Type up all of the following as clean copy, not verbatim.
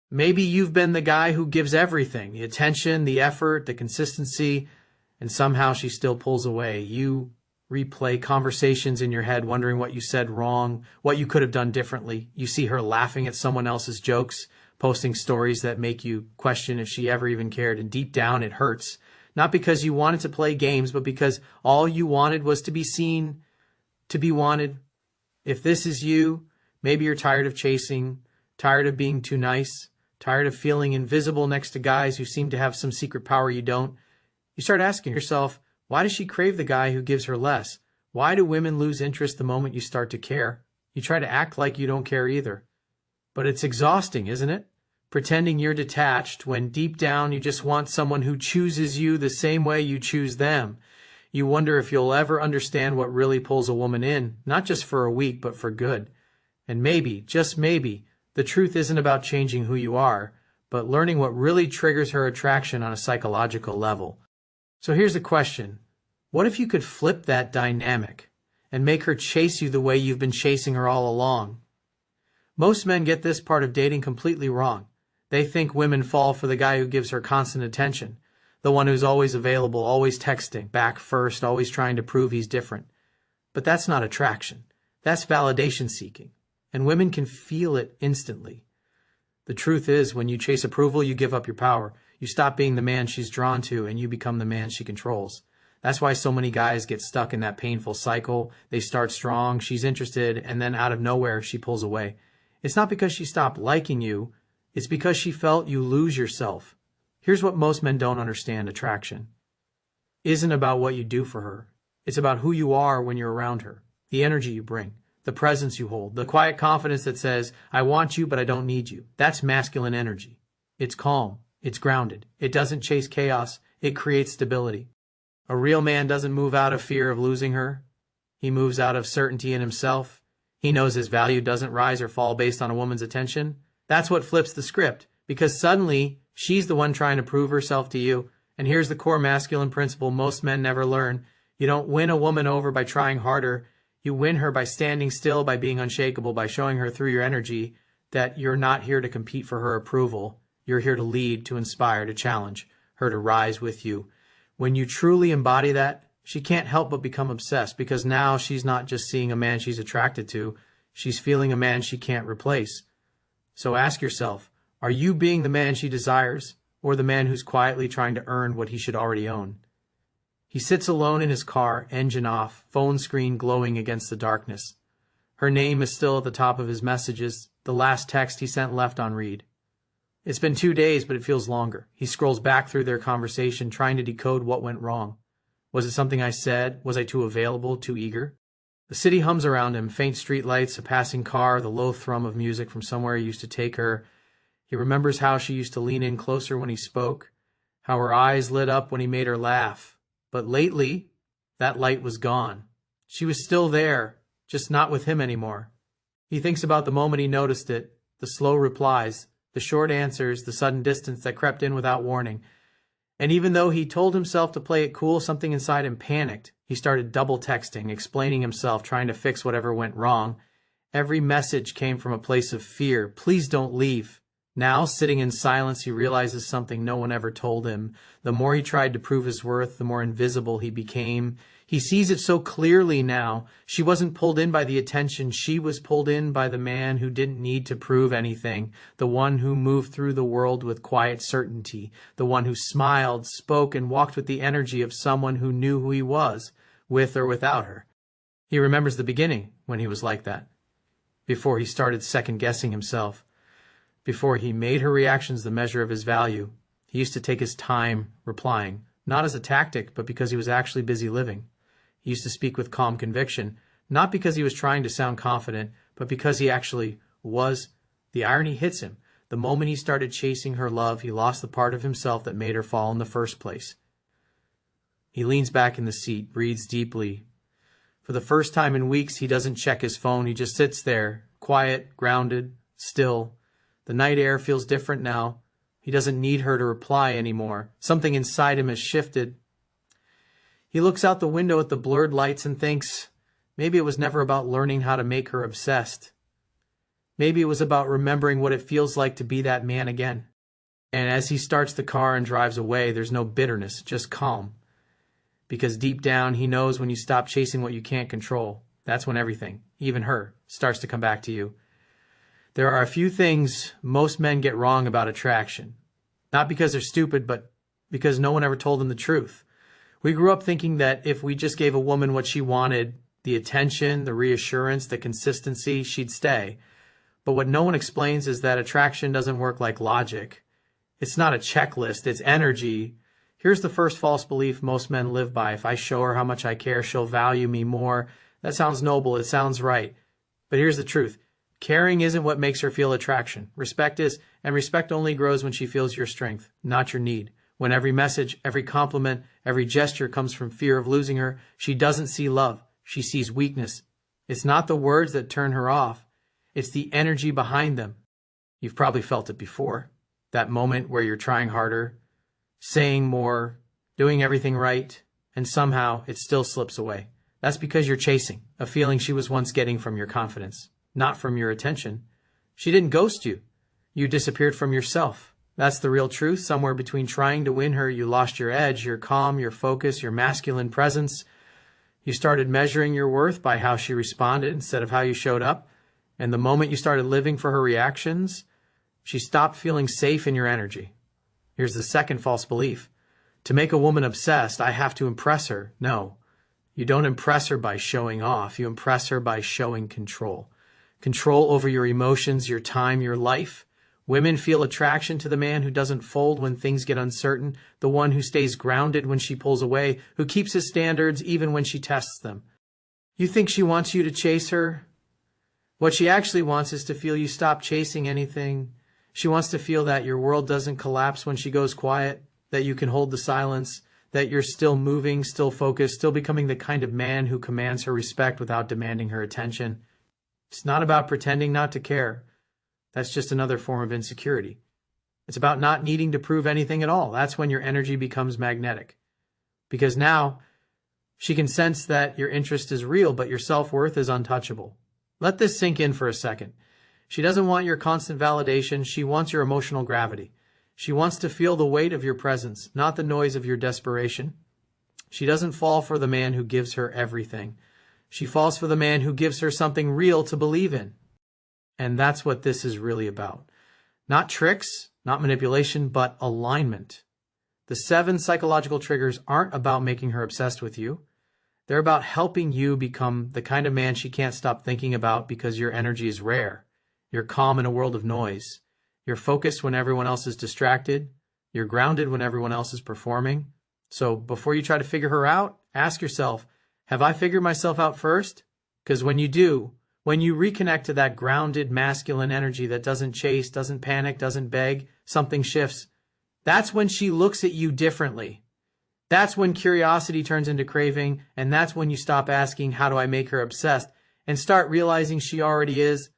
Maybe you've been the guy who gives everything, the attention, the effort, the consistency, and somehow she still pulls away. You replay conversations in your head, wondering what you said wrong, what you could have done differently. You see her laughing at someone else's jokes, posting stories that make you question if she ever even cared, and deep down it hurts. Not because you wanted to play games, but because all you wanted was to be seen, to be wanted. If this is you, maybe you're tired of chasing, tired of being too nice, tired of feeling invisible next to guys who seem to have some secret power you don't. You start asking yourself, why does she crave the guy who gives her less? Why do women lose interest the moment you start to care? You try to act like you don't care either. But it's exhausting, isn't it? Pretending you're detached when deep down you just want someone who chooses you the same way you choose them. You wonder if you'll ever understand what really pulls a woman in, not just for a week, but for good. And maybe, just maybe, the truth isn't about changing who you are, but learning what really triggers her attraction on a psychological level. So here's the question. What if you could flip that dynamic and make her chase you the way you've been chasing her all along? Most men get this part of dating completely wrong. They think women fall for the guy who gives her constant attention, the one who's always available, always texting, back first, always trying to prove he's different. But that's not attraction. That's validation seeking. And women can feel it instantly. The truth is, when you chase approval, you give up your power. You stop being the man she's drawn to, and you become the man she controls. That's why so many guys get stuck in that painful cycle. They start strong, she's interested, and then out of nowhere, she pulls away. It's not because she stopped liking you. It's because she felt you lose yourself. Here's what most men don't understand. Attraction isn't about what you do for her. It's about who you are when you're around her, the energy you bring, the presence you hold, the quiet confidence that says, I want you, but I don't need you. That's masculine energy. It's calm. It's grounded. It doesn't chase chaos. It creates stability. A real man doesn't move out of fear of losing her. He moves out of certainty in himself. He knows his value doesn't rise or fall based on a woman's attention. That's what flips the script, because suddenly she's the one trying to prove herself to you. And here's the core masculine principle most men never learn. You don't win a woman over by trying harder. You win her by standing still, by being unshakable, by showing her through your energy that you're not here to compete for her approval. You're here to lead, to inspire, to challenge her to rise with you. When you truly embody that, she can't help but become obsessed, because now she's not just seeing a man she's attracted to, she's feeling a man she can't replace. So ask yourself, are you being the man she desires, or the man who's quietly trying to earn what he should already own? He sits alone in his car, engine off, phone screen glowing against the darkness. Her name is still at the top of his messages, the last text he sent left on read. It's been 2 days, but it feels longer. He scrolls back through their conversation, trying to decode what went wrong. Was it something I said? Was I too available, too eager? The city hums around him, faint street lights, a passing car, the low thrum of music from somewhere he used to take her. He remembers how she used to lean in closer when he spoke, how her eyes lit up when he made her laugh. But lately, that light was gone. She was still there, just not with him anymore. He thinks about the moment he noticed it, the slow replies, the short answers, the sudden distance that crept in without warning. And even though he told himself to play it cool, something inside him panicked. He started double texting, explaining himself, trying to fix whatever went wrong. Every message came from a place of fear. Please don't leave. Now, sitting in silence, he realizes something no one ever told him. The more he tried to prove his worth, the more invisible he became. He sees it so clearly now. She wasn't pulled in by the attention. She was pulled in by the man who didn't need to prove anything, the one who moved through the world with quiet certainty, the one who smiled, spoke, and walked with the energy of someone who knew who he was, with or without her. He remembers the beginning when he was like that, before he started second-guessing himself. Before he made her reactions the measure of his value, he used to take his time replying, not as a tactic, but because he was actually busy living. He used to speak with calm conviction, not because he was trying to sound confident, but because he actually was. The irony hits him. The moment he started chasing her love, he lost the part of himself that made her fall in the first place. He leans back in the seat, breathes deeply. For the first time in weeks, he doesn't check his phone. He just sits there, quiet, grounded, still. The night air feels different now. He doesn't need her to reply anymore. Something inside him has shifted. He looks out the window at the blurred lights and thinks, maybe it was never about learning how to make her obsessed. Maybe it was about remembering what it feels like to be that man again. And as he starts the car and drives away, there's no bitterness, just calm. Because deep down, he knows when you stop chasing what you can't control, that's when everything, even her, starts to come back to you. There are a few things most men get wrong about attraction. Not because they're stupid, but because no one ever told them the truth. We grew up thinking that if we just gave a woman what she wanted, the attention, the reassurance, the consistency, she'd stay. But what no one explains is that attraction doesn't work like logic. It's not a checklist, it's energy. Here's the first false belief most men live by. If I show her how much I care, she'll value me more. That sounds noble, it sounds right. But here's the truth. Caring isn't what makes her feel attraction. Respect is, and respect only grows when she feels your strength, not your need. When every message, every compliment, every gesture comes from fear of losing her, she doesn't see love. She sees weakness. It's not the words that turn her off. It's the energy behind them. You've probably felt it before. That moment where you're trying harder, saying more, doing everything right, and somehow it still slips away. That's because you're chasing a feeling she was once getting from your confidence, not from your attention. She didn't ghost you. You disappeared from yourself. That's the real truth. Somewhere between trying to win her, you lost your edge, your calm, your focus, your masculine presence. You started measuring your worth by how she responded instead of how you showed up. And the moment you started living for her reactions, she stopped feeling safe in your energy. Here's the second false belief. To make a woman obsessed, I have to impress her. No, you don't impress her by showing off. You impress her by showing control. Control over your emotions, your time, your life. Women feel attraction to the man who doesn't fold when things get uncertain, the one who stays grounded when she pulls away, who keeps his standards even when she tests them. You think she wants you to chase her? What she actually wants is to feel you stop chasing anything. She wants to feel that your world doesn't collapse when she goes quiet, that you can hold the silence, that you're still moving, still focused, still becoming the kind of man who commands her respect without demanding her attention. It's not about pretending not to care. That's just another form of insecurity. It's about not needing to prove anything at all. That's when your energy becomes magnetic. Because now she can sense that your interest is real, but your self-worth is untouchable. Let this sink in for a second. She doesn't want your constant validation. She wants your emotional gravity. She wants to feel the weight of your presence, not the noise of your desperation. She doesn't fall for the man who gives her everything. She falls for the man who gives her something real to believe in. And that's what this is really about. Not tricks, not manipulation, but alignment. The 7 psychological triggers aren't about making her obsessed with you. They're about helping you become the kind of man she can't stop thinking about because your energy is rare. You're calm in a world of noise. You're focused when everyone else is distracted. You're grounded when everyone else is performing. So before you try to figure her out, ask yourself, have I figured myself out first? Because when you do, when you reconnect to that grounded masculine energy that doesn't chase, doesn't panic, doesn't beg, something shifts. That's when she looks at you differently. That's when curiosity turns into craving, and that's when you stop asking, how do I make her obsessed, and start realizing she already is.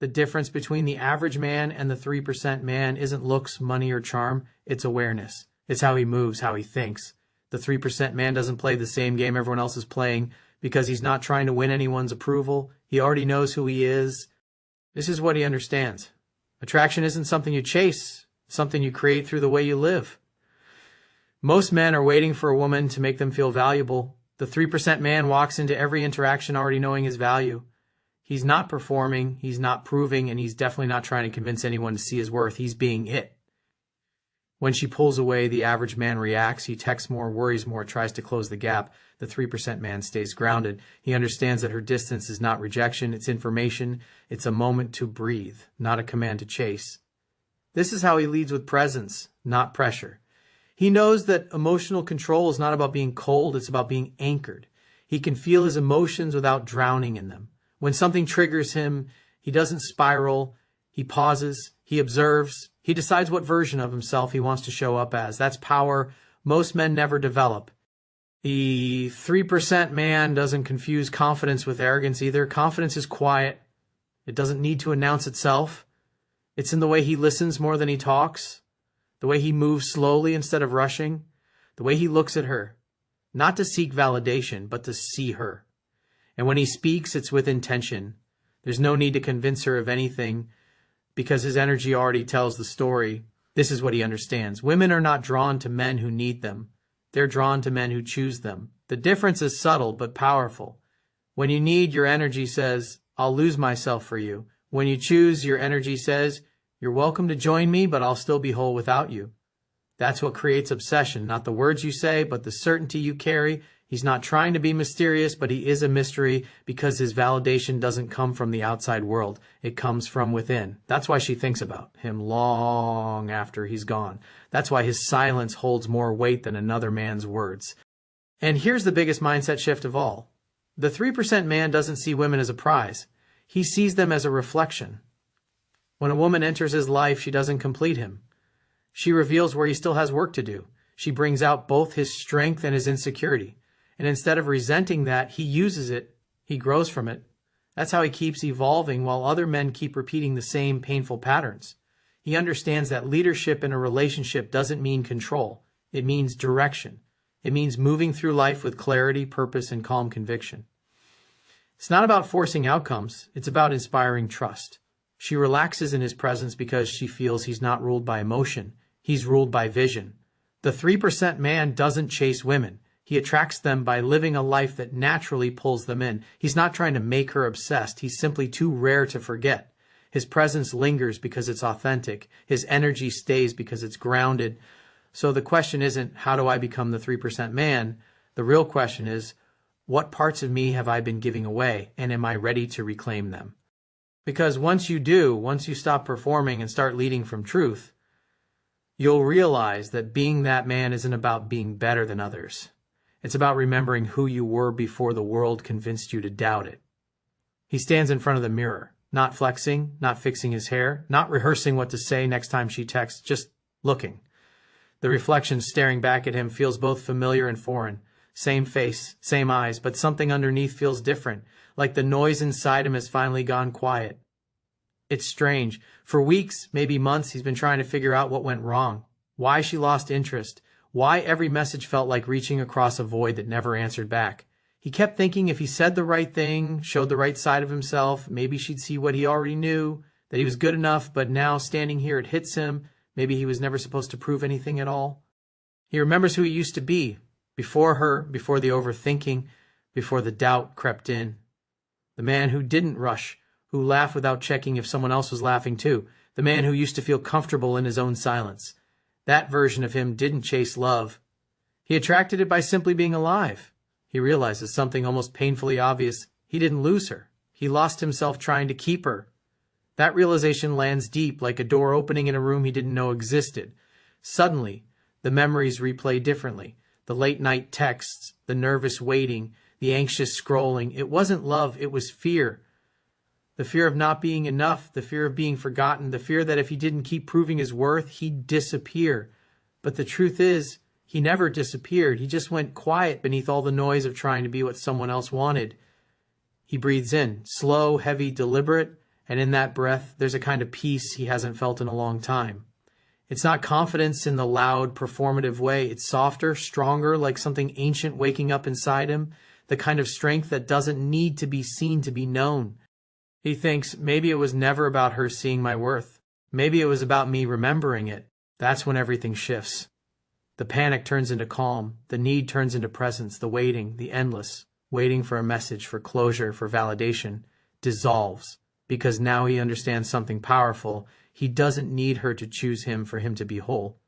The difference between the average man and the 3% man isn't looks, money, or charm. It's awareness. It's how he moves, how he thinks. The 3% man doesn't play the same game everyone else is playing because he's not trying to win anyone's approval. He already knows who he is. This is what he understands. Attraction isn't something you chase, it's something you create through the way you live. Most men are waiting for a woman to make them feel valuable. The 3% man walks into every interaction already knowing his value. He's not performing, he's not proving, and he's definitely not trying to convince anyone to see his worth. He's being it. When she pulls away, the average man reacts. He texts more, worries more, tries to close the gap. The 3% man stays grounded. He understands that her distance is not rejection, it's information. It's a moment to breathe, not a command to chase. This is how he leads with presence, not pressure. He knows that emotional control is not about being cold, it's about being anchored. He can feel his emotions without drowning in them. When something triggers him, he doesn't spiral. He pauses. He observes. He decides what version of himself he wants to show up as. That's power most men never develop. The 3% man doesn't confuse confidence with arrogance either. Confidence is quiet. It doesn't need to announce itself. It's in the way he listens more than he talks, the way he moves slowly instead of rushing, the way he looks at her, not to seek validation, but to see her. And when he speaks, it's with intention. There's no need to convince her of anything because his energy already tells the story. This is what he understands. Women are not drawn to men who need them. They're drawn to men who choose them. The difference is subtle but powerful. When you need, your energy says, I'll lose myself for you. When you choose, your energy says, you're welcome to join me, but I'll still be whole without you. That's what creates obsession, not the words you say, but the certainty you carry. He's not trying to be mysterious, but he is a mystery because his validation doesn't come from the outside world. It comes from within. That's why she thinks about him long after he's gone. That's why his silence holds more weight than another man's words. And here's the biggest mindset shift of all. The 3% man doesn't see women as a prize. He sees them as a reflection. When a woman enters his life, she doesn't complete him. She reveals where he still has work to do. She brings out both his strength and his insecurity. And instead of resenting that, he uses it. He grows from it. That's how he keeps evolving while other men keep repeating the same painful patterns. He understands that leadership in a relationship doesn't mean control. It means direction. It means moving through life with clarity, purpose, and calm conviction. It's not about forcing outcomes. It's about inspiring trust. She relaxes in his presence because she feels he's not ruled by emotion. He's ruled by vision. The 3% man doesn't chase women. He attracts them by living a life that naturally pulls them in. He's not trying to make her obsessed. He's simply too rare to forget. His presence lingers because it's authentic. His energy stays because it's grounded. So the question isn't, how do I become the 3% man? The real question is, what parts of me have I been giving away, and am I ready to reclaim them? Because once you stop performing and start leading from truth, you'll realize that being that man isn't about being better than others. It's about remembering who you were before the world convinced you to doubt it. He stands in front of the mirror, not flexing, not fixing his hair, not rehearsing what to say next time she texts, just looking. The reflection staring back at him feels both familiar and foreign. Same face, same eyes, but something underneath feels different, like the noise inside him has finally gone quiet. It's strange. For weeks, maybe months, he's been trying to figure out what went wrong, why she lost interest, why every message felt like reaching across a void that never answered back. He kept thinking if he said the right thing, showed the right side of himself, maybe she'd see what he already knew, that he was good enough, but now standing here it hits him, maybe he was never supposed to prove anything at all. He remembers who he used to be, before her, before the overthinking, before the doubt crept in. The man who didn't rush, who laughed without checking if someone else was laughing too. The man who used to feel comfortable in his own silence. That version of him didn't chase love. He attracted it by simply being alive. He realizes something almost painfully obvious. He didn't lose her. He lost himself trying to keep her. That realization lands deep, like a door opening in a room he didn't know existed. Suddenly, the memories replay differently. The late-night texts, the nervous waiting, the anxious scrolling. It wasn't love, it was fear. The fear of not being enough, the fear of being forgotten, the fear that if he didn't keep proving his worth, he'd disappear. But the truth is, he never disappeared. He just went quiet beneath all the noise of trying to be what someone else wanted. He breathes in, slow, heavy, deliberate, and in that breath, there's a kind of peace he hasn't felt in a long time. It's not confidence in the loud, performative way. It's softer, stronger, like something ancient waking up inside him, the kind of strength that doesn't need to be seen to be known. He thinks, maybe it was never about her seeing my worth. Maybe it was about me remembering it. That's when everything shifts. The panic turns into calm. The need turns into presence. The waiting, the endless, waiting for a message, for closure, for validation, dissolves. Because now he understands something powerful. He doesn't need her to choose him for him to be whole.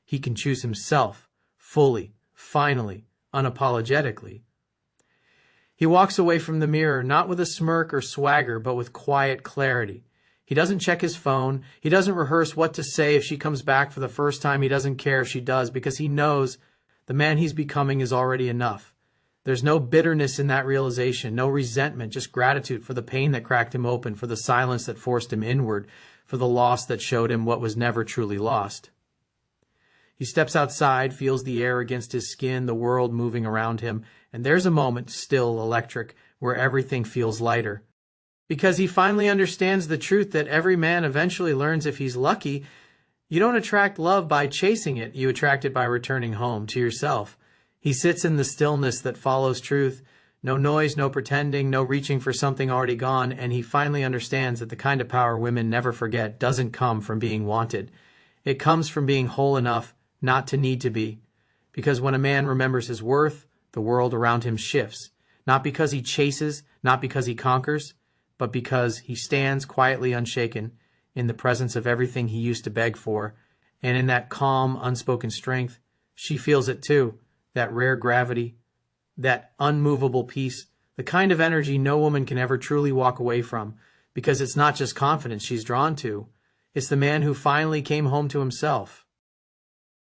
He can choose himself, fully, finally, unapologetically. He walks away from the mirror, not with a smirk or swagger, but with quiet clarity. He doesn't check his phone. He doesn't rehearse what to say if she comes back for the first time. He doesn't care if she does, because he knows the man he's becoming is already enough. There's no bitterness in that realization, no resentment, just gratitude for the pain that cracked him open, for the silence that forced him inward, for the loss that showed him what was never truly lost. He steps outside, feels the air against his skin, the world moving around him, and there's a moment, still electric, where everything feels lighter. Because he finally understands the truth that every man eventually learns if he's lucky. You don't attract love by chasing it, you attract it by returning home to yourself. He sits in the stillness that follows truth, No noise, no pretending, no reaching for something already gone, and he finally understands that the kind of power women never forget doesn't come from being wanted. It comes from being whole enough not to need to be. Because when a man remembers his worth, the world around him shifts. Not because he chases, not because he conquers, but because he stands quietly unshaken in the presence of everything he used to beg for. And in that calm, unspoken strength, she feels it too, that rare gravity, that unmovable peace, the kind of energy no woman can ever truly walk away from, because it's not just confidence she's drawn to. It's the man who finally came home to himself.